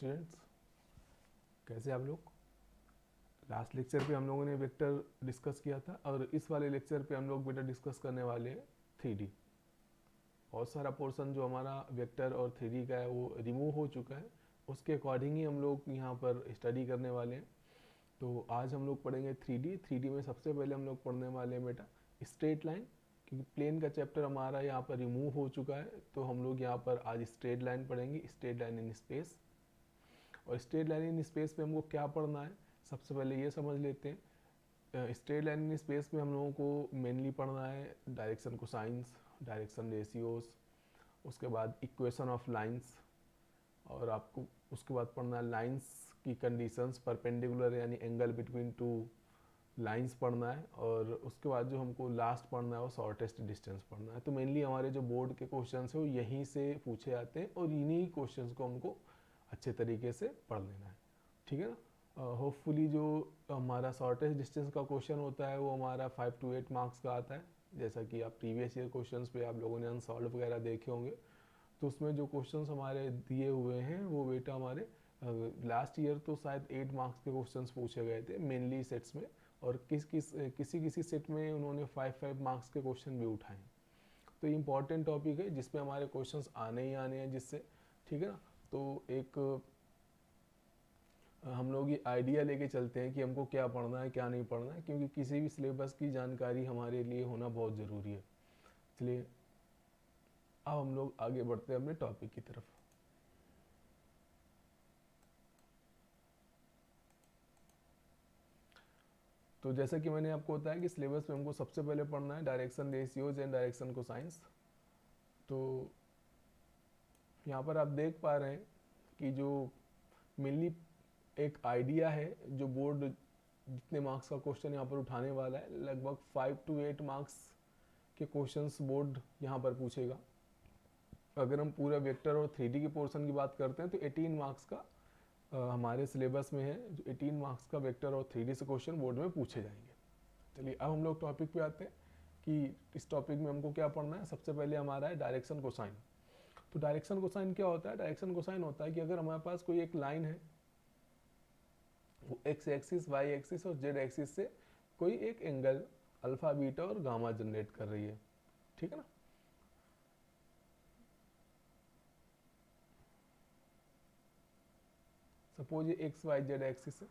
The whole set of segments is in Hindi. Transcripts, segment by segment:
स्टूडेंट्स, कैसे आप लोग। लास्ट लेक्चर पे हम लोगों ने वेक्टर डिस्कस किया था और इस वाले लेक्चर पे हम लोग बेटा डिस्कस करने वाले हैं 3D। बहुत सारा पोर्शन जो हमारा वेक्टर और 3D का है वो रिमूव हो चुका है, उसके अकॉर्डिंग ही हम लोग यहाँ पर स्टडी करने वाले हैं। तो आज हम लोग पढ़ेंगे 3D में सबसे पहले हम लोग पढ़ने वाले हैं बेटा स्ट्रेट लाइन, क्योंकि प्लेन का चैप्टर हमारा यहाँ पर रिमूव हो चुका है। तो हम लोग यहाँ पर आज स्ट्रेट लाइन पढ़ेंगे, स्ट्रेट लाइन इन स्पेस। और स्ट्रेट लाइन इन स्पेस में हमको क्या पढ़ना है, सबसे पहले ये समझ लेते हैं। स्ट्रेट लाइन इन स्पेस में हम लोगों को मेनली पढ़ना है डायरेक्शन कोसाइंस, डायरेक्शन रेशियोज, उसके बाद इक्वेशन ऑफ लाइंस, और आपको उसके बाद पढ़ना है लाइंस की कंडीशंस, परपेंडिकुलर यानी एंगल बिटवीन टू लाइंस पढ़ना है। और उसके बाद जो हमको लास्ट पढ़ना है वो शॉर्टेस्ट डिस्टेंस पढ़ना है। तो मेनली हमारे जो बोर्ड के क्वेश्चन है वो यहीं से पूछे जाते हैं और इन्हीं क्वेश्चन को हमको अच्छे तरीके से पढ़ लेना है, ठीक है ना। होपफुली जो हमारा शॉर्टेस्ट डिस्टेंस का क्वेश्चन होता है वो हमारा 5 to 8 मार्क्स का आता है। जैसा कि आप प्रीवियस ईयर क्वेश्चंस पे आप लोगों ने अनसॉल्व वगैरह देखे होंगे, तो उसमें जो क्वेश्चंस हमारे दिए हुए हैं वो बेटा हमारे लास्ट ईयर तो शायद 8 मार्क्स के क्वेश्चंस पूछे गए थे मेनली सेट्स में, और किसी सेट में उन्होंने 5 मार्क्स के क्वेश्चन भी उठाए। तो ये इंपॉर्टेंट टॉपिक है जिसमें हमारे क्वेश्चंस आने ही आने हैं जिससे, ठीक है ना। तो एक हम लोग ये आइडिया लेके चलते हैं कि हमको क्या पढ़ना है क्या नहीं पढ़ना है, क्योंकि किसी भी सिलेबस की जानकारी हमारे लिए होना बहुत ज़रूरी है। इसलिए अब हम लोग आगे बढ़ते हैं अपने टॉपिक की तरफ। तो जैसा कि मैंने आपको बताया कि सिलेबस में हमको सबसे पहले पढ़ना है direction ratios and direction cosines. तो यहाँ पर आप देख पा रहे हैं कि जो मेनली एक आइडिया है, जो बोर्ड जितने मार्क्स का क्वेश्चन यहाँ पर उठाने वाला है, लगभग 5 to 8 मार्क्स के क्वेश्चंस बोर्ड यहाँ पर पूछेगा। अगर हम पूरा वेक्टर और 3D के पोर्शन की बात करते हैं तो 18 मार्क्स का हमारे सिलेबस में है, जो 18 मार्क्स का वेक्टर और 3D से क्वेश्चन बोर्ड में पूछे जाएंगे। चलिए अब हम लोग टॉपिक पे आते हैं कि इस टॉपिक में हमको क्या पढ़ना है। सबसे पहले हमारा है डायरेक्शन कोसाइन। तो डायरेक्शन कोसाइन क्या होता है? डायरेक्शन कोसाइन होता है कि अगर हमारे पास कोई एक लाइन है, वो एक्स एक्सिस, वाई एक्सिस और जेड एक्सिस से कोई एक एंगल अल्फा, बीटा और गामा जनरेट कर रही है, ठीक है ना। सपोज ये एक्स वाई जेड एक्सिस है।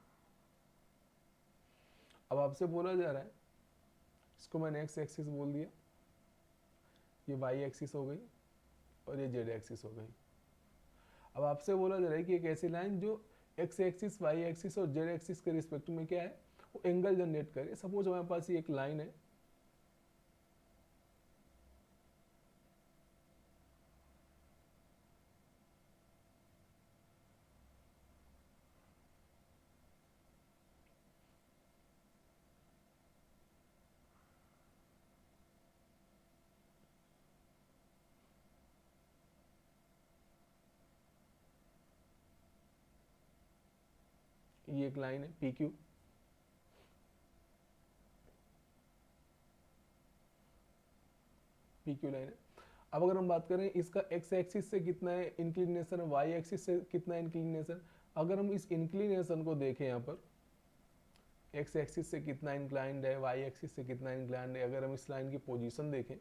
अब आपसे बोला जा रहा है, इसको मैंने एक्स एक्सिस बोल दिया, ये वाई एक्सिस हो गई और ये जेड एक्सिस हो गई। अब आपसे बोला जा रहा है कि एक ऐसी लाइन जो एक्स एक्सिस, वाई एक्सिस और जेड एक्सिस के रिस्पेक्ट में क्या है, वो एंगल जनरेट करे। सपोज हमारे पास ये एक लाइन है, ये एक लाइन है P Q, P Q line है। अब अगर हम बात करें इसका एक्स एक्सिस से कितना है इंक्लिनेशन, वाई एक्सिस से कितना इंक्लिनेशन, अगर हम इस इंक्लिनेशन को देखें यहाँ पर, एक्स एक्सिस से कितना इंक्लाइंड है, वाई एक्सिस से कितना इंक्लाइंड है, अगर हम इस लाइन की पोजीशन देखें,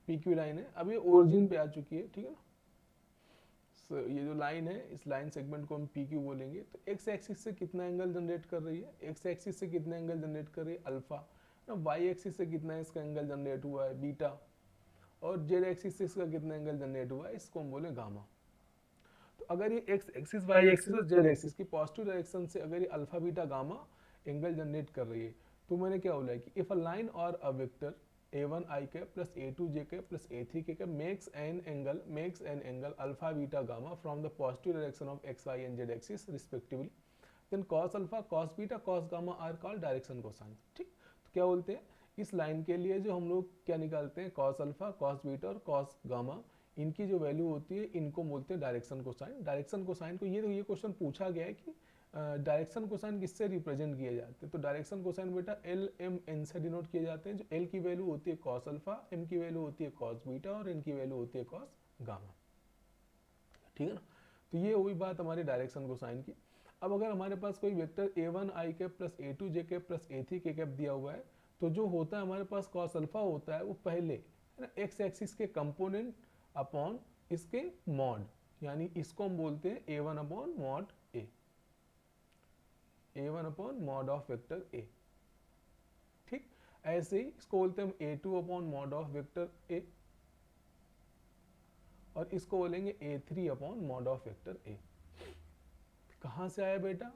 पी क्यू लाइन है, अब ये ओरिजिन पे आ चुकी है, ठीक है ना। ये जो लाइन है, इस लाइन सेगमेंट को हम पी क्यू बोलेंगे। तो एक्स एक्सिस से कितना एंगल जनरेट कर रही है, एक्स एक्सिस से कितना एंगल जनरेट कर रही है, अल्फा ना। वाई एक्सिस से कितना इसका एंगल जनरेट हुआ है, बीटा। और जेड एक्सिस से इसका कितना एंगल जनरेट हुआ है, इसको हम बोले गामा। तो अगर ये एक्स एक्सिस, वाई एक्सिस और जेड एक्सिस की पॉजिटिव डायरेक्शन से अगर ये alpha, beta, gamma angle generate कर रही है, तो मैंने क्या बोला है कि इफ अ लाइन और a vector a1 i cap plus a2 j cap plus a3 k cap makes an angle alpha, beta, gamma from the positive direction of x, y and z axis respectively, then cos alpha, cos beta, cos gamma are called direction cosine, ठीक। तो क्या बोलते हैं, इस लाइन के लिए जो हम लोग क्या निकालते हैं, कॉस अल्फा, कॉस बीटा और कॉस गामा, इनकी जो वैल्यू होती है इनको बोलते हैं डायरेक्शन कोसाइन। डायरेक्शन कोसाइन को ये क्वेश्चन पूछा गया है कि डायरेक्शन कोसाइन किससे रिप्रेजेंट किए जाते हैं, तो डायरेक्शन कोसाइन बेटा एल एम एन से डिनोट किए जाते हैं। जो एल की वैल्यू होती है कॉस अल्फा, एम की वैल्यू होती है कॉस बीटा और एन की वैल्यू होती है कॉस गामा, ठीक है ना। तो ये हुई बात हमारी डायरेक्शन कोसाइन की। अब अगर हमारे पास कोई vector a1 i cap plus a2 j cap plus a3 k cap दिया हुआ है, तो जो होता है हमारे पास कॉस अल्फा होता है वो पहले है ना एक्स एक्सिस के कंपोनेंट अपॉन इसके मॉड, यानी इसको हम बोलते हैं a1 upon mod a, a1 upon mod of vector a, ठीक। ऐसे ही इसको बोलते हैं हम a2 upon mod of vector a, और इसको बोलेंगे a3 upon mod of vector a। कहां से आया बेटा,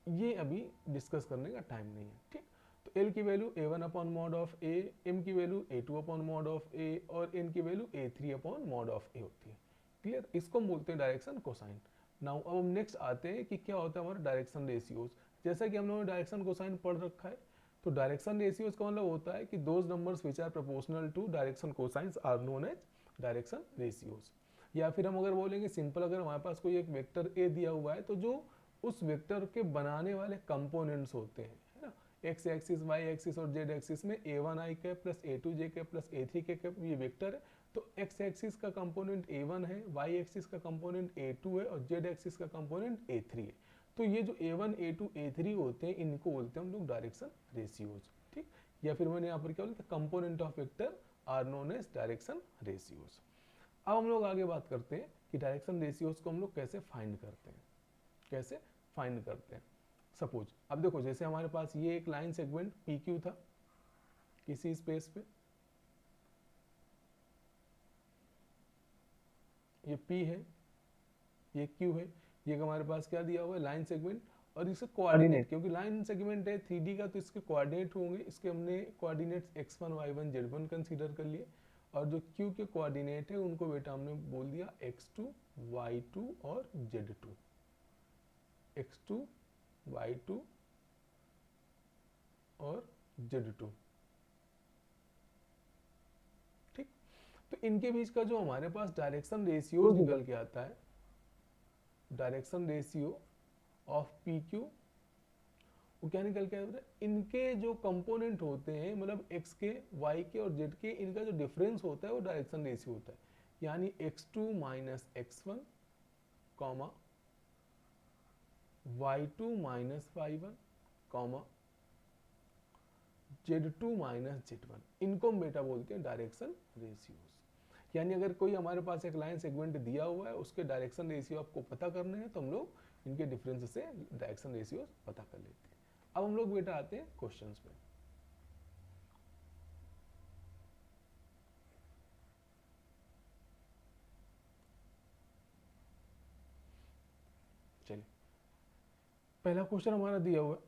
ये अभी डिस्कस करने का टाइम नहीं है, ठीक। तो L की value a1 upon mod of a, M की value a2 upon mod of a और N की value a3 upon mod of a होती है, क्लियर। इसको हम बोलते हैं डायरेक्शन कोसाइन। नाउ अब हम नेक्स्ट आते हैं कि क्या होता है हमारा डायरेक्शन रेशियोज। जैसा कि हम लोगों ने डायरेक्शन कोसाइन पढ़ रखा है, तो डायरेक्शन रेशियोज का मतलब होता है कि those numbers which are proportional to direction cosines are known as direction ratios. या फिर हम अगर बोलेंगे सिंपल, अगर हमारे पास कोई एक वेक्टर a दिया हुआ है, तो जो उस वेक्टर के बनाने वाले कंपोनेंट्स होते हैं, है ना, एक्स एक्सिस, वाई एक्सिस और जेड एक्सिस में a1 i cap plus a2 j cap plus a3 k cap ये वेक्टर है, तो एक्स एक्सिस का कंपोनेंट a1 है, वाई एक्सिस का कंपोनेंट a2 है और जेड एक्सिस का कंपोनेंट a3 है। तो ये जो a1 a2 a3 होते हैं इनको बोलते हैं हम लोग डायरेक्शन रेशियोज, ठीक। या फिर मैंने यहाँ पर क्या बोलते हैं, component of vector are known as direction ratios. अब हम लोग आगे बात करते हैं कि डायरेक्शन रेशियोज को हम लोग कैसे फाइंड करते हैं, कैसे फाइंड करते हैं। सपोज अब देखो, जैसे हमारे पास ये एक लाइन सेगमेंट PQ था किसी स्पेस पे, ये P है, ये Q है, ये हमारे पास क्या दिया हुआ है, लाइन सेगमेंट, और इसके कोऑर्डिनेट, क्योंकि लाइन सेगमेंट है 3D का तो इसके कोऑर्डिनेट होंगे, इसके हमने coordinates x1 y1 z1 consider कर लिए, और जो Q के कोऑर्डिनेट है उनको बेटा हमने बोल दिया x2 y2 और z2, x2 y2 और z2, ठीक। तो इनके बीच का जो हमारे पास डायरेक्शन रेशियो निकल के आता है, डायरेक्शन रेशियो ऑफ PQ, वो क्या निकल के आता है, इनके जो कंपोनेंट होते हैं, मतलब x के, y के और z के, इनका जो डिफरेंस होता है वो डायरेक्शन रेशियो होता है। यानी x2 minus x1 comma y2 minus y1 comma z2 minus z1, इनको हम बेटा बोलते हैं डायरेक्शन रेशियोज। यानी अगर कोई हमारे पास एक लाइन सेगमेंट दिया हुआ है, उसके डायरेक्शन रेशियो आपको पता करने हैं, तो हम लोग इनके डिफरेंस से डायरेक्शन रेशियोज पता कर लेते हैं। अब हम लोग बेटा आते हैं क्वेश्चंस पे। चलिए, पहला क्वेश्चन हमारा दिया हुआ है,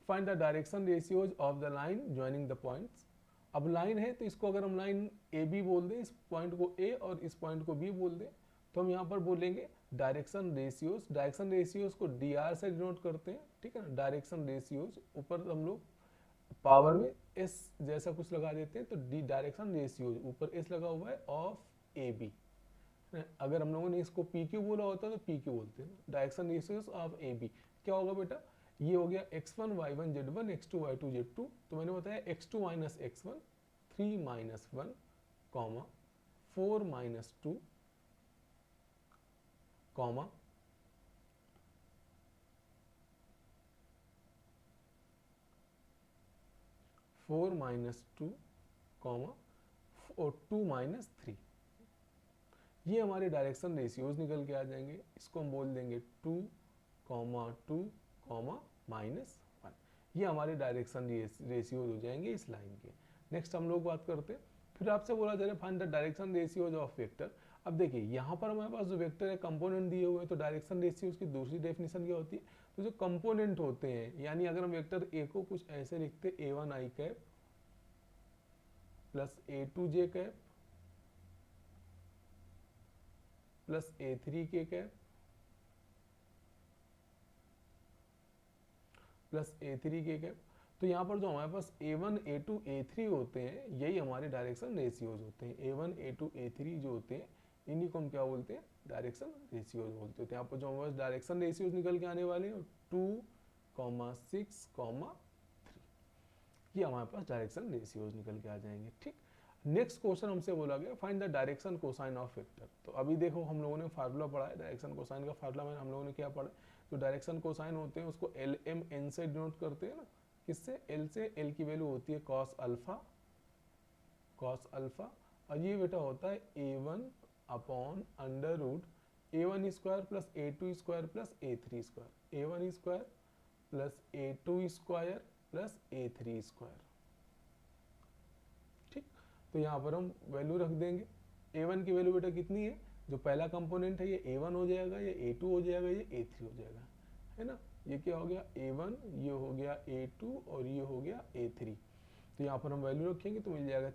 find the direction ratios of the line joining the points. अब लाइन है तो इसको अगर हम लाइन ए बी बोल दें, इस पॉइंट को ए और इस पॉइंट को बी बोल दें, तो हम यहाँ पर बोलेंगे डायरेक्शन रेशियोज। डायरेक्शन रेशियोज को dr से डिनोट करते हैं, ठीक है ना। डायरेक्शन रेशियोज ऊपर हम लोग पावर में s जैसा कुछ लगा देते हैं, तो डी डायरेक्शन रेशियोज ऊपर s लगा हुआ है ऑफ ए बी। अगर हम लोगों ने इसको PQ बोला होता तो PQ बोलते हैं, direction ratios of A B. क्या होगा बेटा, ये हो गया x1 y1 z1 x2 y2 z2, तो मैंने बताया x2 minus x1 3 minus 1 comma 4 minus 2 comma 4 minus 2 comma और 2 माइनस 3, ये हमारे डायरेक्शन रेशियोज निकल के आ जाएंगे। इसको हम बोल देंगे 2 कॉमा 2 कॉमा माइनस 1, ये हमारे डायरेक्शन रेशियोज हो जाएंगे इस लाइन के। नेक्स्ट हम लोग बात करते हैं, फिर आपसे बोला जा रहा है find the direction ratios of vector. अब देखिए यहाँ पर हमारे पास जो वेक्टर है कंपोनेंट दिए हुए हैं, तो डायरेक्शन रेशियोज की दूसरी डेफिनेशन क्या होती है, तो जो कंपोनेंट होते हैं, यानी अगर हम वेक्टर ए को कुछ ऐसे लिखते a1 i cap plus a2 j cap plus a3 k cap plus a3 k cap, तो यहाँ पर जो हमारे पास A1 A2 A3 होते हैं यही हमारे डायरेक्शन रेशियोज होते हैं। A1 A2 A3 जो होते हैं इन्हीं को हम क्या बोलते हैं, डायरेक्शन रेशियोज बोलते हैं। तो यहाँ पर जो हमारे पास डायरेक्शन रेशियोज निकल के आने वाले हैं 2,6,3, ये हमारे पास डायरेक्शन रेशियोज निकल के आ जाएंगे। ठीक, नेक्स्ट क्वेश्चन हमसे बोला गया find the direction cosine of vector. तो अभी देखो हम लोगों ने फार्मूला पढ़ा है डायरेक्शन कोसाइन का। फार्मूला में हम लोगों ने क्या पढ़ा, जो डायरेक्शन कोसाइन होते हैं उसको LMN से डिनोट करते हैं ना, किससे, L से। L की वैल्यू होती है कॉस अल्फा, कॉस अल्फा, और ये बेटा होता है A1 upon under root A1 square plus A2 square plus A3 square, A1 square plus A2 square plus A3 square. ठीक, तो यहाँ पर हम वैल्यू रख देंगे। A1 की वैल्यू बेटा कितनी है, जो पहला कंपोनेंट है ये A1 हो जाएगा, ये A2 हो जाएगा, ये A3 हो जाएगा, है ना। ये क्या हो गया A1, ये हो गया A2 और ये हो गया A3। तो यहाँ पर हम वैल्यू रखेंगे तो मिल जाएगा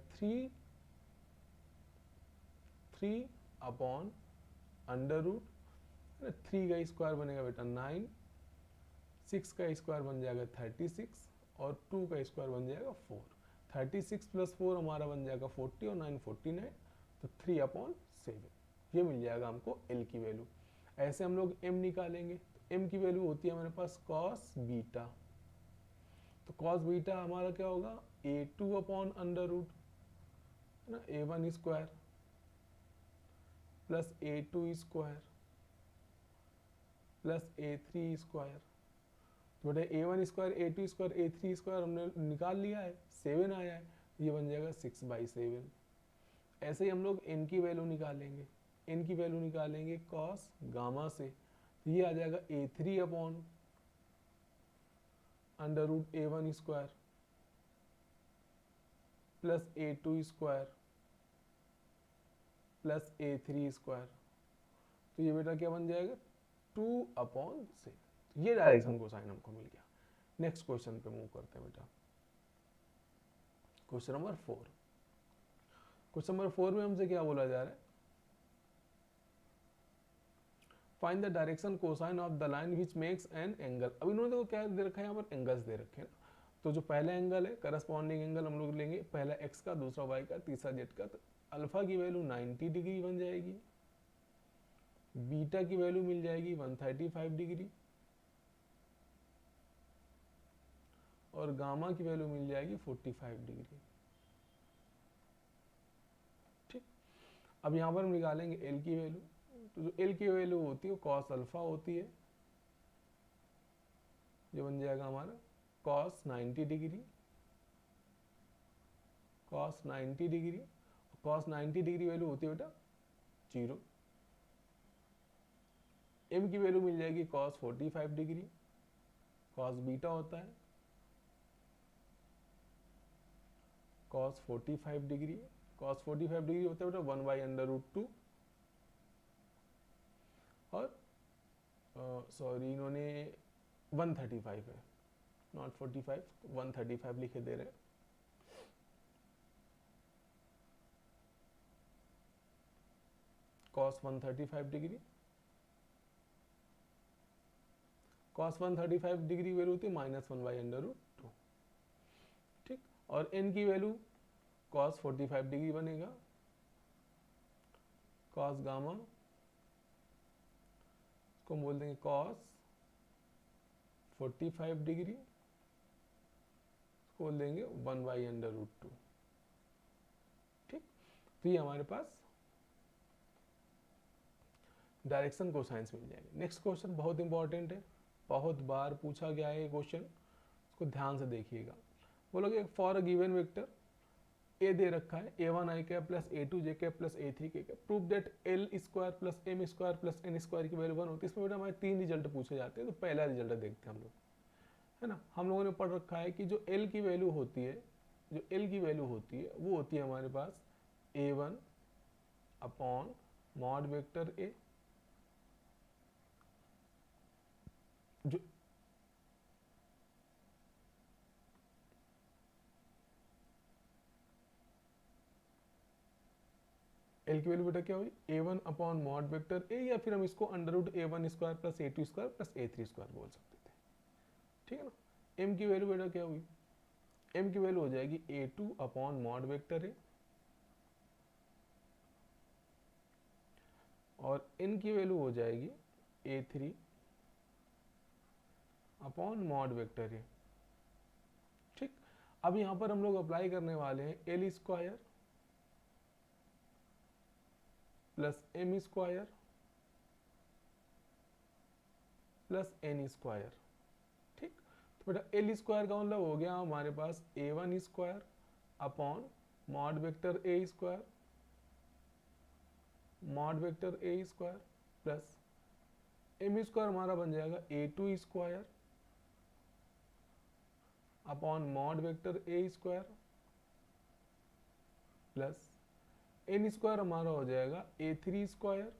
3 अपॉन अंडर रूट, 3 का स्क्वायर बनेगा बेटा 9, 6 का स्क्वायर बन जाएगा 36 और 2 का स्क्वायर बन जाएगा 4। 36 प्लस 4 हमारा बन जाएगा 40 और 9 49, तो 3/7 ये मिल जाएगा हमको L की वैल्यू। ऐसे हम लोग M निकालेंगे। तो M की वैल्यू होती है हमारे पास कॉस बीटा। तो कॉस बीटा हमारा क्या होगा, A2 अपॉन अंडर रूट, है ना, A1 square plus A2 square plus A3 square. तो बेटा A1 square A2 square A3 square हमने निकाल लिया है, 7 आया है, ये बन जाएगा 6/7। ऐसे ही हम लोग n की वैल्यू निकालेंगे। n की वैल्यू निकालेंगे कॉस गामा से, तो ये आ जाएगा A3 upon under root A1 square plus A2 square plus A3 square. तो ये बेटा क्या बन जाएगा 2/7। ये डायरेक्शन कोसाइन हमको मिल गया। नेक्स्ट क्वेश्चन पे मूव करते हैं बेटा, क्वेश्चन नंबर 4। क्वेश्चन नंबर 4 में हमसे क्या बोला जा रहा है, find the direction cosine of the line which makes an angle. अब इन्होंने देखो क्या दे रखा है, यहाँ पर एंगल्स दे रखे हैं। तो जो पहला एंगल है करस्पॉन्डिंग एंगल हम लोग लेंगे, पहला x का, दूसरा y का, तीसरा z का। तो अल्फा की वैल्यू 90 डिग्री बन जाएगी, बीटा की वैल्यू मिल जाएगी 135 डिग्री और गामा की वैल्यू मिल जाएगी 45 डिग्री। ठीक, अब यहाँ पर हम निकालेंगे L की वैल्यू। तो जो L की वैल्यू होती है वो कॉस अल्फा होती है, जो बन जाएगा हमारा cos 90 degree, cos 90 degree. Cos 90 degree value होती है बेटा 0। M की वैल्यू मिल जाएगी कॉस 45 डिग्री, कॉस बीटा होता है कॉस 45 डिग्री। कॉस 45 डिग्री होता है बेटा 1/√2 और सॉरी इन्होंने 135 है, नॉट 45, 135 लिखे दे रहे हैं। Cos 135 degree, cos 135 degree value होती है -1/√2। ठीक, और n की वैल्यू कॉस 45 डिग्री बनेगा, कॉस गामा को हम बोल देंगे कॉस 45 डिग्री, बोल देंगे 1/√2। ठीक, तो ये हमारे पास डायरेक्शन कोसाइंस मिल जाएंगे। नेक्स्ट क्वेश्चन बहुत इंपॉर्टेंट है, बहुत बार पूछा गया है ये क्वेश्चन, इसको ध्यान से देखिएगा। बोलोगे for a given vector A दे रखा है A1 i cap plus A2 j cap plus A3 k cap, prove that L square plus M square plus N square की वैल्यू 1 होती है। इसमें बेटा हमारे 3 रिजल्ट पूछे जाते हैं, तो पहला रिजल्ट देखते हैं हम लोग, है ना। हम लोगों ने पढ़ रखा है कि जो L की वैल्यू होती है, जो L की वैल्यू होती है वो होती है हमारे पास A1 upon mod vector A, जो L की वैल्यू बेटा क्या हुई A1 upon mod vector A, या फिर हम इसको √A1 square plus A2 square plus A3 square बोल सकते थे, ठीक है ना। M की वैल्यू बेटा क्या हुई m की वैल्यू हो जाएगी a2 अपॉन मॉड वेक्टर ए, और n की वैल्यू हो जाएगी a3 अपॉन मॉड वेक्टर ए। ठीक, अब यहां पर हम लोग अप्लाई करने वाले हैं L square plus M square plus N square. ठीक, तो बेटा एल स्क्वायर का मतलब हो गया हमारे पास a1 square upon mod vector A square, mod vector A square, plus M square हमारा बन जाएगा a2 square upon mod vector A square, plus N square हमारा हो जाएगा a3 square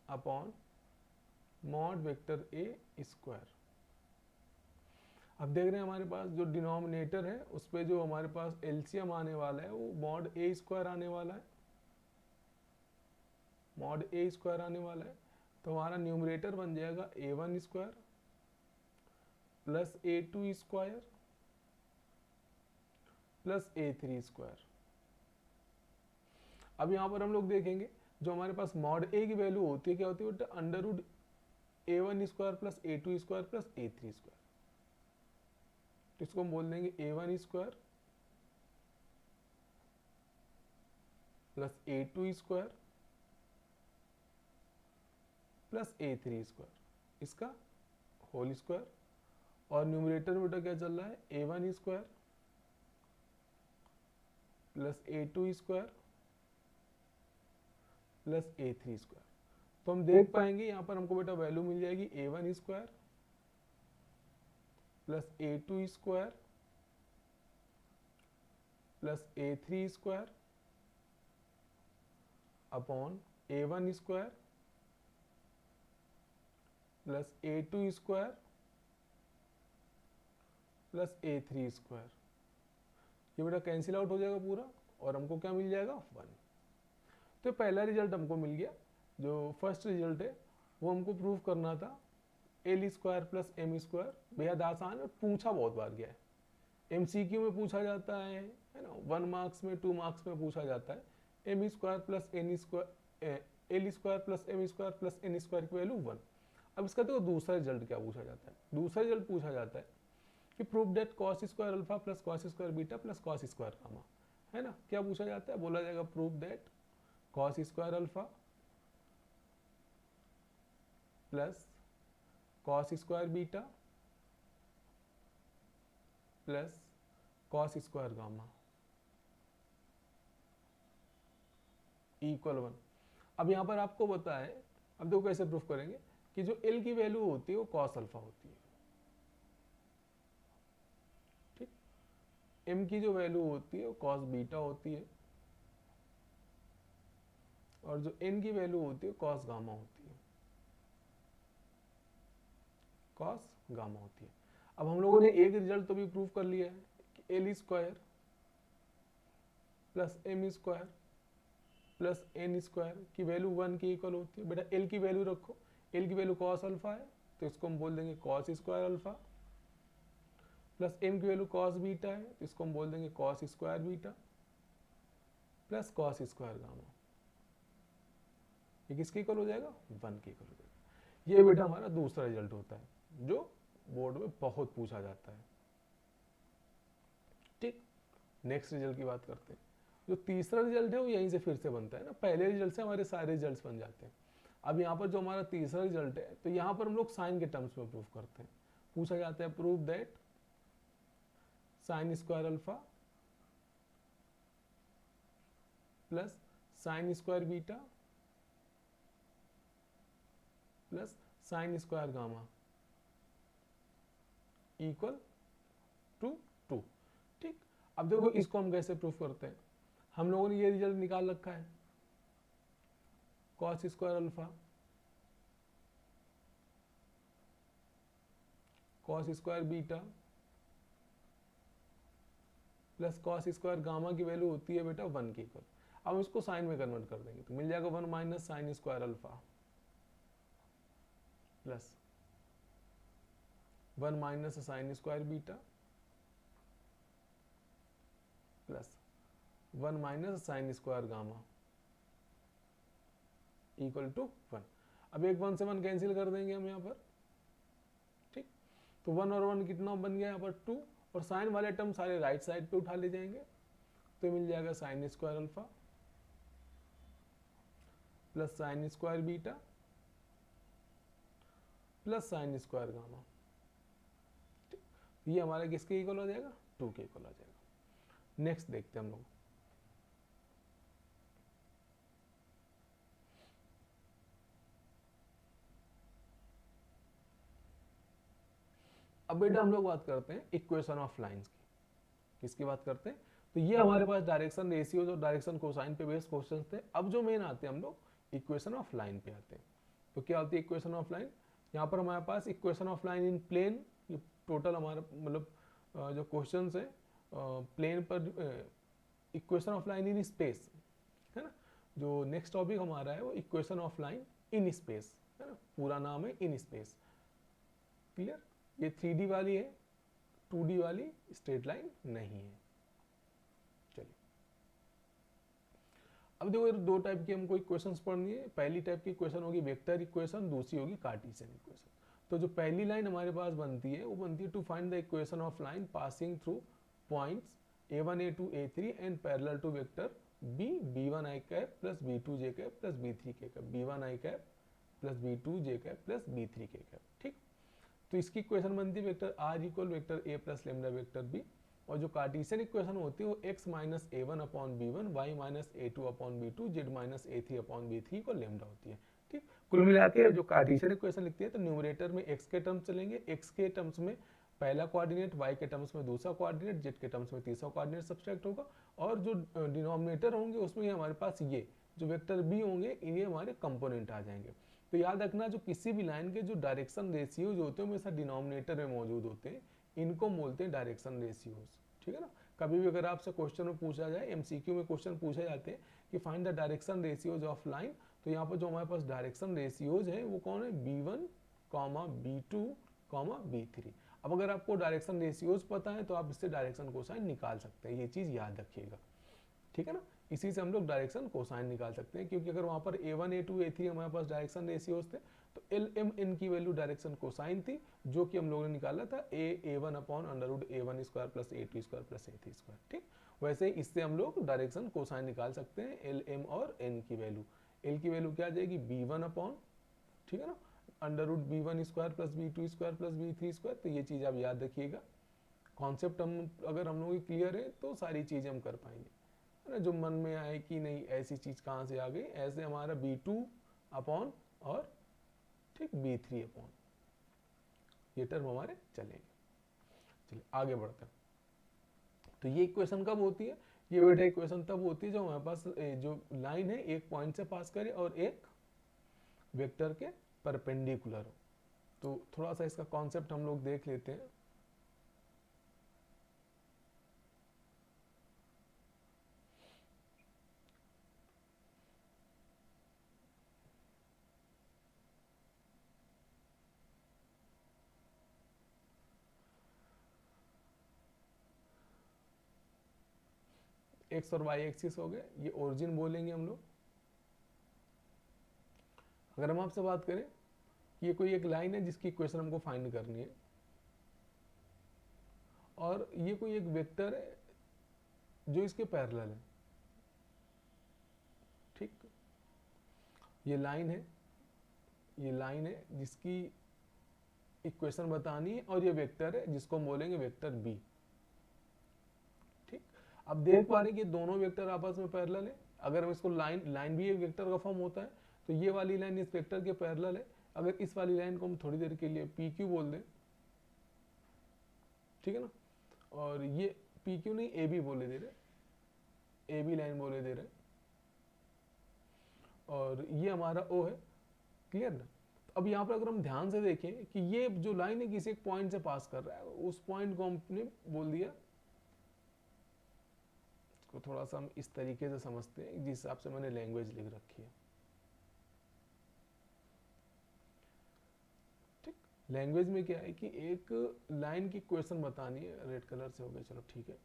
upon mod vector A square. अब देख रहे हैं हमारे पास जो डिनोमिनेटर है उस पे जो हमारे पास एलसीएम आने वाला है वो मॉड ए स्क्वायर आने वाला है, मॉड ए स्क्वायर आने वाला है। तो हमारा न्यूमरेटर बन जाएगा a1 square plus a2 square plus a3 square. अब यहां पर हम लोग देखेंगे जो हमारे पास मॉड ए की वैल्यू होती है क्या होती है बेटा, under root a1 square plus a2 square plus a3 square. तो इसको हम बोल देंगे a1 square plus a2 square plus a3 square, इसका होल स्क्वायर, और न्यूमरेटर में बेटा क्या चल रहा है a1 square plus a2 square plus a3 square. तो हम देख पाएंगे यहाँ पर हमको बेटा वैल्यू मिल जाएगी a1 square plus a2 square plus a3 square upon a1 square plus a2 square plus a3 square. ये बेटा कैंसिल आउट हो जाएगा पूरा और हमको क्या मिल जाएगा 1। तो पहला रिजल्ट हमको मिल गया। जो फर्स्ट रिजल्ट है वो हमको प्रूव करना था L square plus M square, बेहद आसान है, पूछा बहुत बार गया है, एमसीक्यू में पूछा जाता है ना, 1 मार्क्स में 2 मार्क्स में पूछा जाता है। M square plus N square, L square plus M square plus N square की वैल्यू 1। अब इसका देखो दूसरा रिजल्ट क्या पूछा जाता है। दूसरा रिजल्ट पूछा जाता है कि prove that cos square alpha plus cos square beta plus cos square gamma, है ना। क्या पूछा जाता है, बोला जाएगा prove that cos square alpha plus cos square beta plus cos square gamma equal 1। अब यहां पर आपको पता है, अब देखो कैसे प्रूफ करेंगे कि जो एल की वैल्यू होती है वो कॉस अल्फा होती है, ठीक। एम की जो वैल्यू होती है वो कॉस बीटा होती है, और जो एन की वैल्यू होती है कॉस गामा होती है, कॉस गामा होती है। अब हम लोगों ने एक रिजल्ट तो भी प्रूव कर लिया है कि L square plus M square plus N square की वैल्यू 1 के इक्वल होती है। बेटा एल की वैल्यू रखो, एल की वैल्यू कॉस अल्फा है तो इसको हम बोल देंगे cos square alpha, plus M की वैल्यू कॉस बीटा है तो इसको हम बोल देंगे cos square beta plus cos square gamma. ये किसके इक्वल हो जाएगा, 1 के इक्वल हो जाएगा। ये बेटा हमारा दूसरा रिजल्ट होता है जो बोर्ड में बहुत पूछा जाता है, ठीक। नेक्स्ट रिजल्ट की बात करते हैं। जो तीसरा रिजल्ट है वो यहीं से फिर से बनता है ना, पहले रिजल्ट से हमारे सारे रिजल्ट्स बन जाते हैं। अब यहाँ पर जो हमारा तीसरा रिजल्ट है तो यहाँ पर हम लोग साइन के टर्म्स में प्रूव करते हैं। पूछा जाता है prove that sine square alpha plus sine square beta plus sine square gamma equal to 2, ठीक। अब देखो इसको हम कैसे प्रूफ करते हैं। हम लोगों ने ये रिजल्ट निकाल रखा है, cos square alpha cos square beta plus cos square gamma की वैल्यू होती है बेटा 1 के इक्वल। अब हम इसको साइन में कन्वर्ट कर देंगे तो मिल जाएगा 1 minus sine square alpha plus 1 minus sine square beta plus 1 minus sine square gamma equal to 1। अब एक 1 से 1 कैंसिल कर देंगे हम यहाँ पर, ठीक। तो 1 और 1 कितना बन गया यहाँ पर 2, और साइन वाले टर्म सारे राइट साइड पे उठा ले जाएंगे, तो मिल जाएगा sign square alpha plus sine square beta plus sine square gamma. ये हमारा किसके इक्वल हो जाएगा, 2 के इक्वल हो जाएगा। नेक्स्ट देखते हैं हम लोग, अब बेटा हम लोग बात करते हैं इक्वेशन ऑफ लाइंस की। किसकी बात करते हैं, तो ये हमारे पास डायरेक्शन रेशियोज और डायरेक्शन कोसाइन पे बेस्ड क्वेश्चन थे। अब जो मेन आते हैं हम लोग इक्वेशन ऑफ लाइन पे आते हैं। तो क्या होती है इक्वेशन ऑफ लाइन, यहाँ पर हमारे पास equation of line in plane, ये टोटल हमारा मतलब जो क्वेश्चन है प्लेन पर, equation of line in space है ना। जो नेक्स्ट टॉपिक हमारा है वो equation of line in space है ना, पूरा नाम है इन स्पेस। क्लियर, ये 3D वाली है, 2D वाली स्ट्रेट लाइन नहीं है। चलिए अब देखो दो टाइप की हमको इक्वेशंस पढ़नी है। पहली टाइप की इक्वेशन होगी वेक्टर इक्वेशन, दूसरी होगी कार्टेशियन इक्वेशन। तो जो पहली लाइन हमारे पास बनती है वो बनती है to find the equation of line passing through points a1 a2 a3 and parallel to vector b1 i cap plus b2 j cap plus b3 k cap, b1 i cap plus b2 j cap plus b3 k cap. ठीक, तो इसकी इक्वेशन बनती है vector r equal vector a plus lambda vector b, और जो कार्टेशियन इक्वेशन होती है वो x minus a1 upon b1 y minus a2 upon b2 z minus a3 upon b3 को लेमडा होती है। ठीक, कुल मिला के जो कार्टेशियन इक्वेशन लिखती है तो न्यूमरेटर में x के टर्म्स चलेंगे, x के टर्म्स में पहला कोऑर्डिनेट, y के टर्म्स में दूसरा कोऑर्डिनेट, z के टर्म्स में तीसरा कोऑर्डिनेट सब्सट्रैक्ट होगा, और जो डिनोमिनेटर होंगे उसमें हमारे पास ये जो वेक्टर b होंगे ये हमारे कंपोनेंट आ जाएंगे। तो याद रखना जो किसी भी लाइन के जो डायरेक्शन रेशियोज होते हैं हमेशा डिनोमिनेटर में मौजूद होते हैं, इनको बोलते हैं डायरेक्शन रेशियोज। ठीक है ना, कभी भी अगर आपसे क्वेश्चन में पूछा जाए, एमसीक्यू में क्वेश्चन पूछे जाते हैं कि find the direction ratios of line, तो यहाँ पर जो हमारे पास डायरेक्शन रेशियोज है वो कौन है, b1, b2, b3। अब अगर आपको डायरेक्शन रेशियोज पता है तो आप इससे डायरेक्शन कोसाइन निकाल सकते हैं, ये चीज याद रखिएगा। ठीक है ना, इसी से हम लोग डायरेक्शन कोसाइन निकाल सकते हैं, क्योंकि अगर वहां पर a1 a2 a3 हमारे पास डायरेक्शन रेशियोज थे तो LMN की वैल्यू डायरेक्शन कोसाइन थी, जो कि हम लोगों ने निकाला था a1 upon under root a1 square plus a2 square plus a3 square. ठीक, वैसे ही इससे हम लोग डायरेक्शन कोसाइन निकाल सकते हैं LM और N की वैल्यू। L की वैल्यू क्या आ जाएगी b1 अपॉन, ठीक है ना, under root b1 square plus b2 square plus b3 square. तो ये चीज आप याद रखिएगा, कॉन्सेप्ट हम अगर हम लोग क्लियर है तो सारी चीजें हम कर पाएंगे ना। जो मन में आए कि नहीं ऐसी चीज कहाँ से आ गई, ऐसे हमारा b2 अपॉन और ठीक b3 अपॉन, ये टर्म हमारे चलेंगे। चलिए आगे बढ़ते हैं। तो ये इक्वेशन कब होती है, ये बेटा इक्वेशन तब होती है जब हमारे पास जो लाइन है एक पॉइंट से पास करे और एक वेक्टर के परपेंडिकुलर हो। तो थोड़ा सा इसका कॉन्सेप्ट हम लोग देख लेते हैं। एक्स और वाई एक्सिस हो गए, ये ओरिजिन बोलेंगे हम लोग। अगर हम आपसे बात करें कि ये कोई एक लाइन है जिसकी इक्वेशन हमको फाइंड करनी है, और ये कोई एक वेक्टर है जो इसके पैरेलल है। ठीक, ये लाइन है, ये लाइन है जिसकी इक्वेशन बतानी है, और ये वेक्टर है जिसको हम बोलेंगे वेक्टर बी। ठीक, अब देख पा रहे कि दोनों वेक्टर आपस में पैरेलल है। अगर हम इसको लाइन भी एक वेक्टर का फॉर्म होता है, तो ये वाली लाइन इस वेक्टर के पैरेलल है। अगर इस वाली लाइन को हम थोड़ी देर के लिए पी क्यू बोल दें, ठीक है ना, और ये पी क्यू नहीं ए बी बोले दे रहे, ए बी लाइन बोले दे रहे, और ये हमारा ओ है। क्लियर ना, अब यहाँ पर अगर हम ध्यान से देखें कि ये जो लाइन है किसी एक पॉइंट से पास कर रहा है, उस पॉइंट को हमने बोल दिया, इसको थोड़ा सा हम इस तरीके से समझते हैं जिस हिसाब से मैंने लैंग्वेज लिख रखी है। ठीक, लैंग्वेज में क्या है कि एक लाइन की इक्वेशन बतानी है, रेड कलर से हो गया, चलो ठीक है।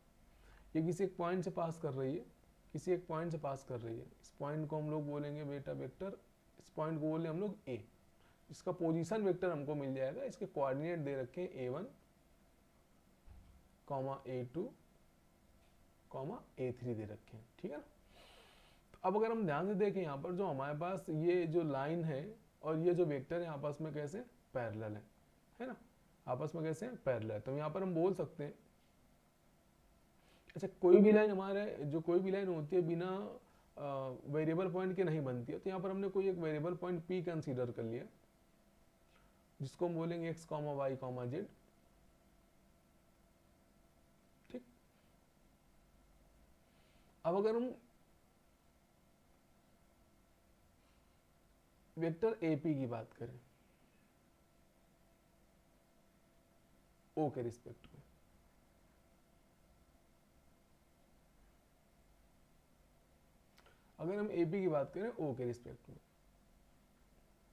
ये किसी एक पॉइंट से पास कर रही है, किसी एक पॉइंट से पास कर रही है। इस पॉइंट को हम लोग बोलेंगे बेटा वेक्टर, इस पॉइंट को बोले हम लोग ए। इसका पोजीशन वेक्टर हमको मिल जाएगा, इसके कोऑर्डिनेट दे रखे हैं A1, A2, A3 दे रखे हैं, ठीक है ना। तो अब अगर हम ध्यान से देखें यहाँ पर जो हमारे पास ये जो लाइन है और ये जो वेक्टर है आपस में कैसे पैरेलल है ना, आपस में कैसे पैरेलल। तो यहाँ पर हम बोल सकते हैं, अच्छा कोई भी लाइन हमारे जो कोई भी लाइन होती है बिना वेरिएबल पॉइंट के नहीं बनती है, तो यहाँ पर हमने कोई एक वेरिएबल पॉइंट P कंसीडर कर लिया जिसको हम बोलेंगे x, y, z, ठीक। अब अगर हम वेक्टर AP की बात करें O के रिस्पेक्ट में, अगर हम AP की बात करें O के रिस्पेक्ट में,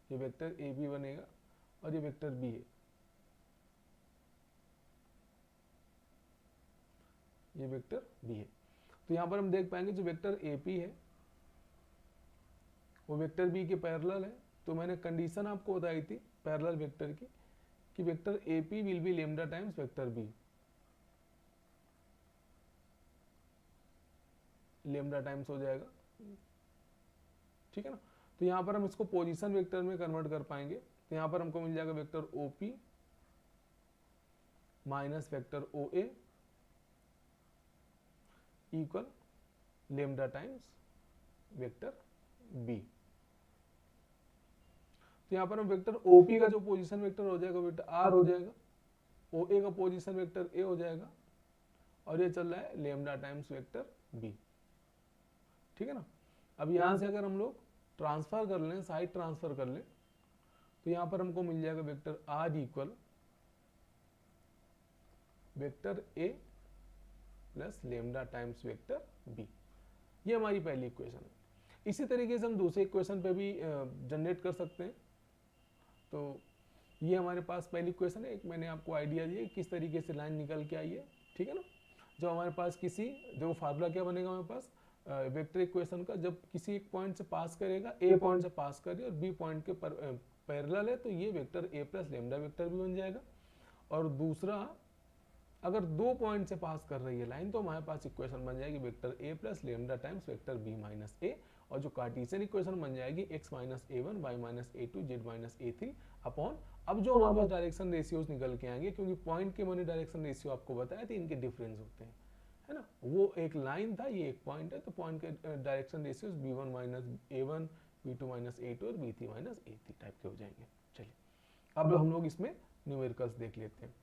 ये वेक्टर AB बनेगा और ये वेक्टर B है, ये वेक्टर B है। तो यहाँ पर हम देख पाएंगे जो वेक्टर AP है वो वेक्टर B के पैरेलल है। तो मैंने कंडीशन आपको बताई थी पैरेलल वेक्टर की कि vector AP will be lambda times vector B, lambda times हो जाएगा, ठीक है ना। तो यहाँ पर हम इसको पोजीशन वेक्टर में कन्वर्ट कर पाएंगे। तो यहाँ पर हमको मिल जाएगा vector OP minus vector OA equal lambda times vector B। तो यहाँ पर हम वेक्टर OP का जो पोजीशन वेक्टर हो जाएगा वेक्टर R हो जाएगा, OA का पोजीशन वेक्टर A हो जाएगा, और ये चल रहा है लेम्डा टाइम्स वेक्टर B, ठीक है ना। अब यहाँ से अगर हम लोग ट्रांसफर कर लें, साइड ट्रांसफर कर लें, तो यहाँ पर हमको मिल जाएगा vector R equal vector A plus lambda times vector B। ये हमारी पहली इक्वेशन है। इसी तरीके से हम दूसरे इक्वेशन पे भी जनरेट कर सकते हैं। तो ये हमारे पास पहली इक्वेशन है, एक मैंने आपको आइडिया दिया किस तरीके से लाइन निकल के आई है, ठीक है ना। जो हमारे पास किसी जो फार्मूला क्या बनेगा हमारे पास वेक्टर इक्वेशन का, जब किसी एक पॉइंट से पास करेगा, ए पॉइंट से पास करे और बी पॉइंट के पैरेलल है, तो ये vector A plus lambda vector भी बन जाएगा। और दूसरा अगर दो पॉइंट से पास कर रही है लाइन, तो हमारे पास इक्वेशन बन जाएगी vector A plus lambda times vector B minus A, और जो कार्टेशियन इक्वेशन बन जाएगी x minus a1 y minus a2 z minus a3 upon, अब जो हमारे पास डायरेक्शन रेशियोज निकल के आएंगे, क्योंकि पॉइंट के मैंने डायरेक्शन रेशियो आपको बताया था, इनके डिफरेंस होते हैं, है ना। वो एक लाइन था, ये एक पॉइंट है, तो पॉइंट के direction ratios b1 minus a1, b2 minus a2 और b3 माइनस a3 टाइप के हो जाएंगे। चलिए अब हम लोग इसमें न्यूमेरिकल्स देख लेते हैं।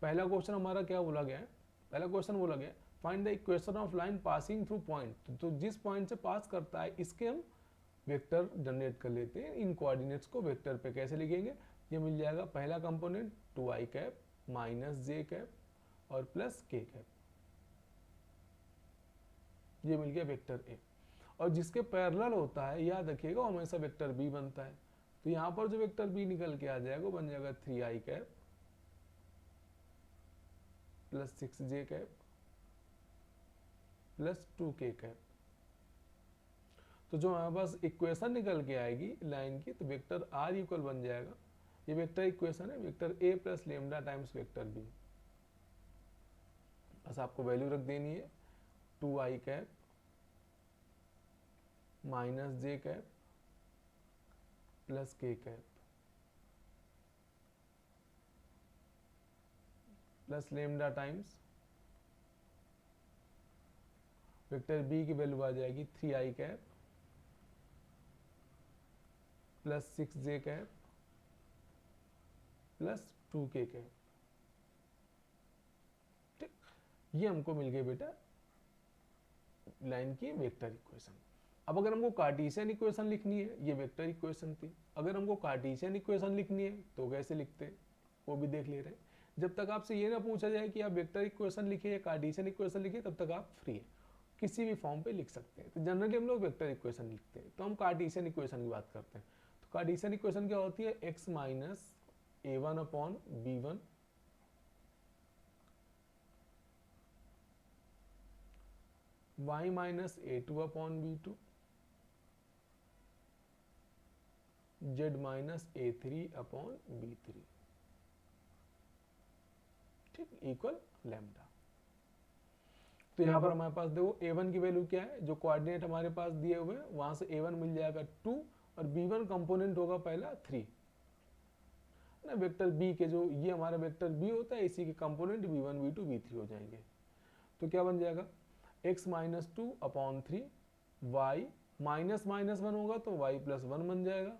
पहला क्वेश्चन हमारा क्या बोला गया है, पहला क्वेश्चन बोला गया find the equation of line passing through point, तो जिस पॉइंट से पास करता है इसके हम वेक्टर जनरेट कर लेते हैं। इन कोऑर्डिनेट्स को वेक्टर पे कैसे लिखेंगे, ये मिल जाएगा पहला component 2i cap minus J cap और प्लस के कैप, ये मिल गया वेक्टर ए। और जिसके पैरेलल होता है याद रखिएगा हमेशा वेक्टर बी बनता है। तो यहाँ पर जो वेक्टर बी निकल के आ जाएगा वो बन जाएगा 3i cap plus 6j cap plus 2k cap. तो जो हमारे पास इक्वेशन निकल के आएगी लाइन की, तो वेक्टर आर इक्वल बन जाएगा, ये वेक्टर इक्वेशन है, vector A plus lambda times vector B. बस आपको वैल्यू रख देनी है 2i cap minus J cap plus K cap plus lambda times vector B की वैल्यू आ जाएगी 3i cap plus 6j cap plus 2k cap. ठीक, ये हमको मिल गई बेटा लाइन की वेक्टर इक्वेशन। अब अगर हमको कार्टेशियन इक्वेशन लिखनी है, ये वेक्टर इक्वेशन थी, अगर हमको कार्टेशियन इक्वेशन लिखनी है तो कैसे लिखते हैं वो भी देख ले रहे हैं। जब तक आपसे ये ना पूछा जाए कि आप वेक्टर इक्वेशन लिखिए या कार्टेशियन इक्वेशन लिखिए, तब तक आप फ्री है, किसी भी फॉर्म पे लिख सकते हैं। तो जनरली हम लोग वेक्टर इक्वेशन लिखते हैं, तो हम कार्टेशियन इक्वेशन की बात करते हैं। तो कार्टेशियन इक्वेशन क्या होती है, x minus a1 upon b1 y minus a2 upon b2 z minus a3 upon b3, ठीक, इक्वल लैम्डा। तो यहाँ पर हमारे पास देखो a1 की वैल्यू क्या है, जो कोऑर्डिनेट हमारे पास दिए हुए हैं वहां से a1 मिल जाएगा 2 और b1 कंपोनेंट होगा पहला 3 ना, वेक्टर b के जो ये हमारा वेक्टर b होता है इसी के कंपोनेंट b1 b2 b3 हो जाएंगे। तो क्या बन जाएगा x minus 2 upon 3 y minus minus 1 होगा तो y प्लस 1 बन जाएगा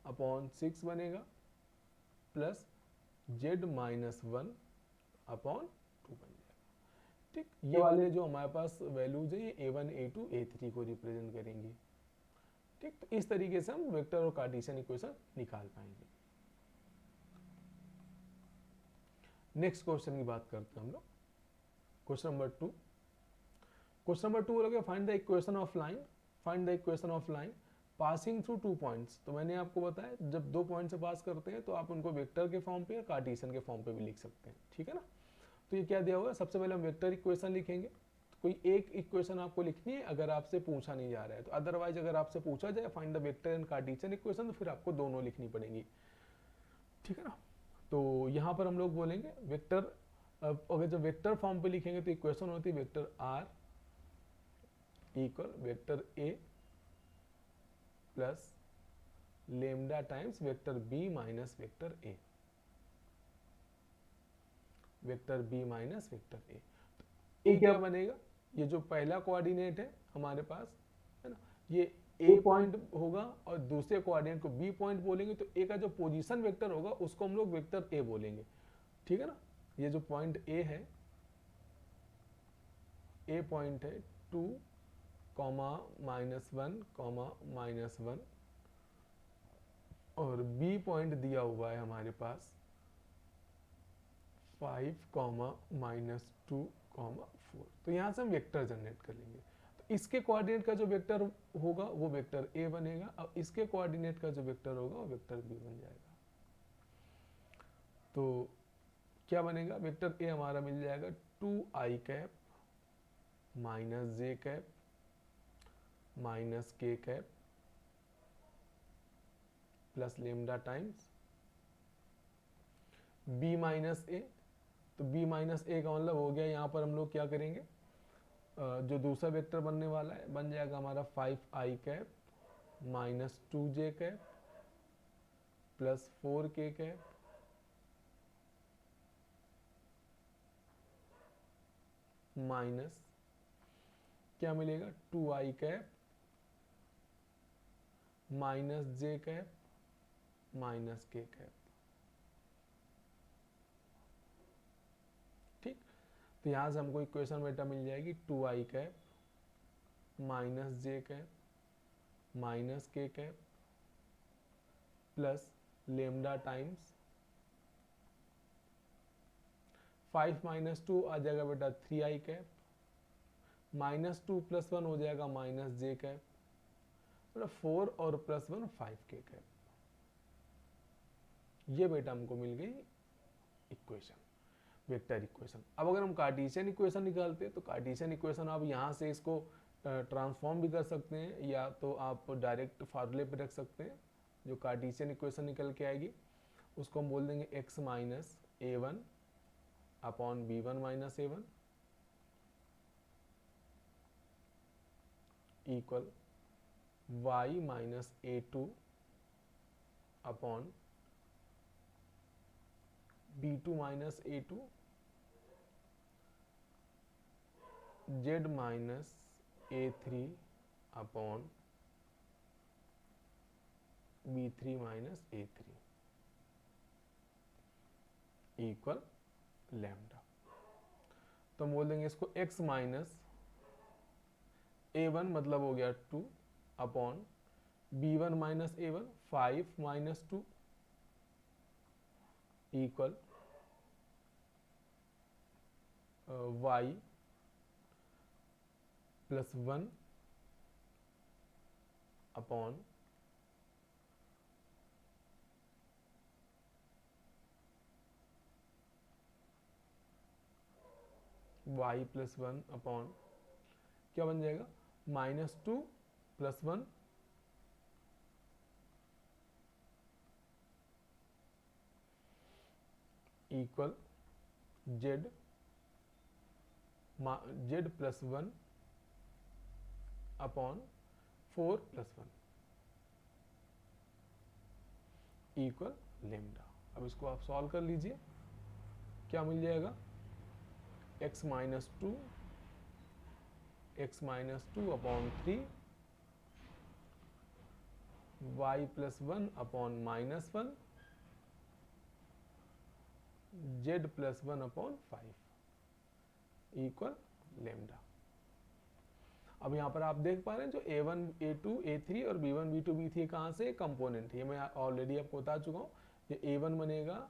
अपॉन 6 बनेगा प्लस z माइनस 1 अपॉन 2 बन जाएगा, ठीक। ये वाले जो हमारे पास वैल्यूज है ये a1 a2 a3 को रिप्रेजेंट करेंगी, ठीक। तो इस तरीके से हम वेक्टर और कार्टेशियन इक्वेशन निकाल पाएंगे। नेक्स्ट क्वेश्चन की बात करते हैं हम लोग, क्वेश्चन नंबर 2। क्वेश्चन नंबर 2 बोलोगे find the equation of line, find the equation of line passing through 2 points. तो मैंने आपको बताया जब 2 पॉइंट से पास करते हैं तो आप उनको वेक्टर के फॉर्म पे या कार्टेशियन के फॉर्म पे भी लिख सकते हैं, ठीक है ना। तो ये क्या दिया हुआ है, सबसे पहले हम वेक्टर इक्वेशन लिखेंगे। तो कोई एक इक्वेशन आपको लिखनी है अगर आपसे पूछा नहीं जा रहा है, तो अदरवाइज अगर आपसे पूछा जाए find the vector and Cartesian equation तो फिर आपको दोनों लिखनी पड़ेंगी, ठीक है ना। तो यहाँ पर हम लोग बोलेंगे वेक्टर, अगर जब वेक्टर फॉर्म पे लिखेंगे तो इक्वेशन होती है vector R equal vector A plus lambda times vector B minus vector A, vector B minus vector A. तो ए क्या बनेगा, ये जो पहला कोऑर्डिनेट है हमारे पास है ना, ये ए पॉइंट होगा और दूसरे कोऑर्डिनेट को बी पॉइंट बोलेंगे, तो ए का जो पोजीशन वेक्टर होगा उसको हम लोग वेक्टर ए बोलेंगे, ठीक है ना। ये जो पॉइंट ए है, ए पॉइंट है 2 कॉमा -1 कॉमा -1 और बी पॉइंट दिया हुआ है हमारे पास 5 कॉमा -2 कॉमा 4। तो यहाँ से हम वेक्टर जनरेट कर लेंगे। तो इसके कोऑर्डिनेट का जो वेक्टर होगा वो वेक्टर ए बनेगा और इसके कोऑर्डिनेट का जो वेक्टर होगा वो वेक्टर बी बन जाएगा। तो क्या बनेगा, वेक्टर ए हमारा मिल जाएगा 2i cap minus J cap minus K cap plus lambda times B minus A. तो बी माइनस ए का मतलब हो गया, यहाँ पर हम लोग क्या करेंगे, जो दूसरा वेक्टर बनने वाला है बन जाएगा हमारा 5i cap minus 2j cap plus 4k cap minus क्या मिलेगा 2i cap minus J cap minus K cap, ठीक। तो यहां से हमको इक्वेशन बेटा मिल जाएगी 2i cap minus J cap minus K cap plus lambda times 5 minus 2 आ जाएगा बेटा 3i कैप माइनस 2 प्लस 1 हो जाएगा माइनस जे कैप, मतलब 4 और प्लस 1 5k कैप। ये बेटा हमको मिल गई इक्वेशन, वेक्टर इक्वेशन। अब अगर हम कार्टेशियन इक्वेशन निकालते हैं तो कार्टेशियन इक्वेशन आप यहाँ से इसको ट्रांसफॉर्म भी कर सकते हैं या तो आप डायरेक्ट फार्मूले पे रख सकते हैं। जो कार्टेशियन इक्वेशन निकल के आएगी उसको हम बोल देंगे x minus a1 upon b1 minus a1 equal y minus a2 upon b2 minus a2 z minus a3 upon b3 minus a3 equal lambda. तो हम बोल देंगे इसको x माइनस a1 मतलब हो गया 2 upon b1 minus a1 5 minus 2 equal y plus 1 upon Y plus one upon क्या बन जाएगा -2 + 1 equal Z plus 1 upon 4 + 1 equal lambda. अब इसको आप सॉल्व कर लीजिए, क्या मिल जाएगा x - 2 upon 3 y plus 1 upon -1 z plus 1 upon 5 equal lambda. अब यहाँ पर आप देख पा रहे हैं जो a1 a2 a3 और b1 b2 b3 कहाँ से कंपोनेंट है, ये मैं ऑलरेडी आपको बता चुका हूँ। ये a1 बनेगा,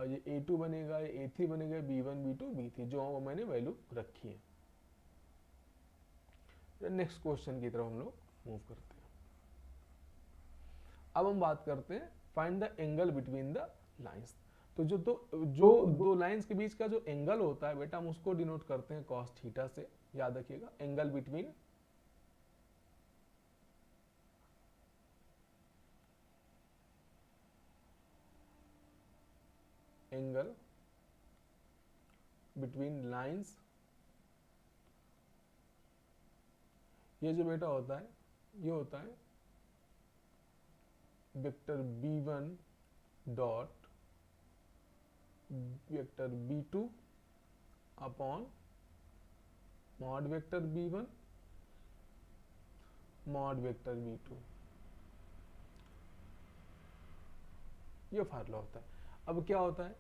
ये a2 बनेगा, ये a3 बनेगा, b1 b2 b3 जो मैंने वैल्यू रखी है। नेक्स्ट क्वेश्चन की तरफ हम लोग मूव करते हैं। अब हम बात करते हैं find the angle between the lines. तो जो दो लाइंस के बीच का जो एंगल होता है बेटा, हम उसको डिनोट करते हैं cos थीटा से। याद रखिएगा, एंगल बिटवीन लाइंस, ये जो बेटा होता है ये होता है vector b1 dot vector b2 upon mod vector b1 mod vector b2, ये फार्मूला होता है। अब क्या होता है,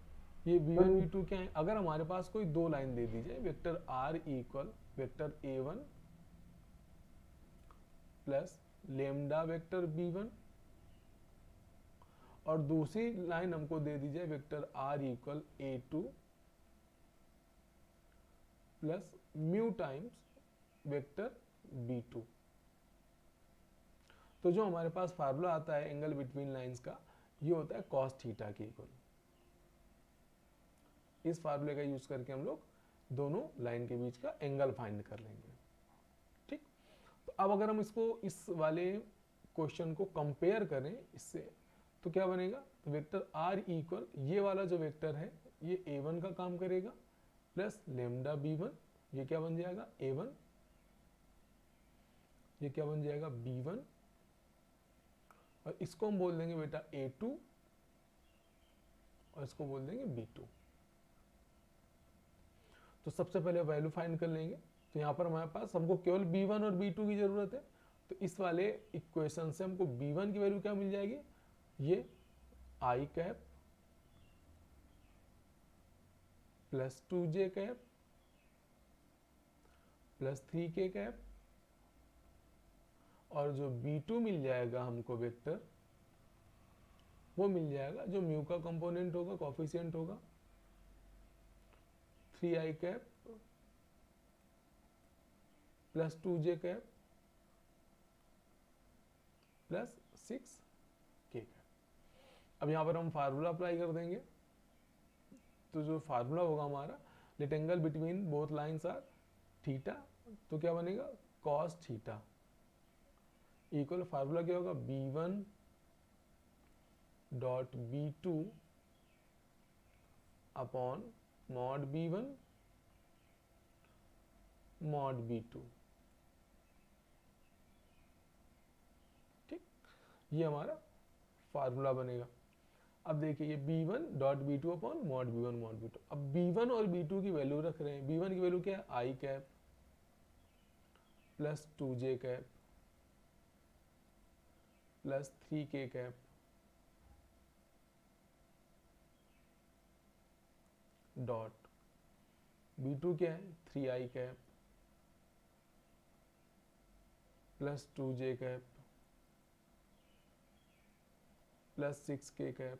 ये b1 b2 क्या है, अगर हमारे पास कोई दो लाइन दे दी जाए, vector r equal vector a1 plus lambda vector b1, और दूसरी लाइन हमको दे दी जाए vector r equal a2 plus mu times vector b2। तो जो हमारे पास फार्मूला आता है एंगल बिटवीन लाइंस का, ये होता है cos थीटा के इक्वल। इस फार्मूले का यूज करके हम लोग दोनों लाइन के बीच का एंगल फाइंड कर लेंगे। ठीक, तो अब अगर हम इसको इस वाले क्वेश्चन को कंपेयर करें इससे, तो क्या बनेगा, तो वेक्टर r इक्वल ये वाला जो वेक्टर है ये a1 का काम करेगा प्लस लेमडा b1, ये क्या बन जाएगा a1, ये क्या बन जाएगा b1, और इसको हम बोल देंगे बेटा a2 और इसको बोल देंगे b2। तो सबसे पहले वैल्यू फाइंड कर लेंगे। तो यहाँ पर हमारे पास हमको केवल b1 और b2 की जरूरत है। तो इस वाले इक्वेशन से हमको b1 की वैल्यू क्या मिल जाएगी, ये i cap plus 2j cap plus 3k cap, और जो b2 मिल जाएगा हमको वेक्टर, वो मिल जाएगा जो म्यू का कंपोनेंट होगा, कोफिशिएंट होगा 3i cap plus 2j cap plus 6k cap. अब यहाँ पर हम फार्मूला अप्लाई कर देंगे। तो जो फार्मूला होगा हमारा, let angle between both lines are theta, तो क्या बनेगा cos थीटा इक्वल, फार्मूला क्या होगा b1 dot b2 upon mod b1 mod b2। ठीक, ये हमारा फार्मूला बनेगा। अब देखिए ये b1 dot b2 upon mod b1 mod b2। अब b1 और b2 की वैल्यू रख रहे हैं। b1 की वैल्यू क्या है i cap plus 2j cap plus 3k cap dot b2 क्या है 3i cap plus 2j cap plus 6k cap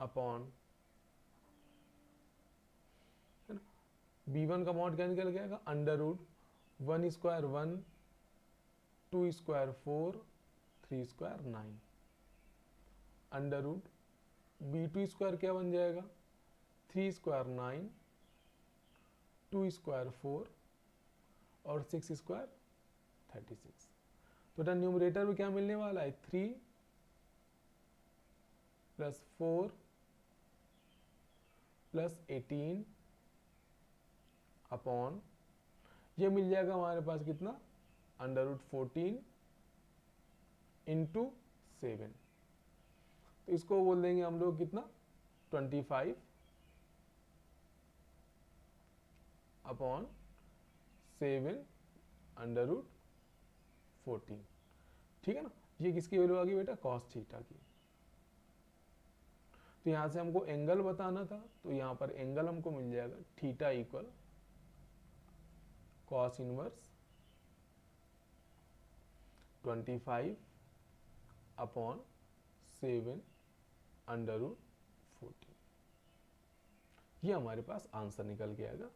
upon, है ना, b1 का मॉड क्या निकल गया, under root 1 square 1, 2 square 4, 3 square 9, under root b2 square क्या बन जाएगा 3 स्क्वायर 9, 2 स्क्वायर 4 और 6 स्क्वायर 36। तो न्यूमरेटर में क्या मिलने वाला है, 3 प्लस 4 प्लस 18 अपॉन, ये मिल जाएगा हमारे पास कितना, √14 इंटू 7। तो इसको बोल देंगे हम लोग कितना, 25 अपॉन 7 √14। ठीक है ना, ये किसकी वैल्यू आ गई बेटा, कॉस थीटा की। तो यहां से हमको एंगल बताना था, तो यहां पर एंगल हमको मिल जाएगा theta equal cos inverse 25 upon 7 √14। ये हमारे पास आंसर निकल के आएगा।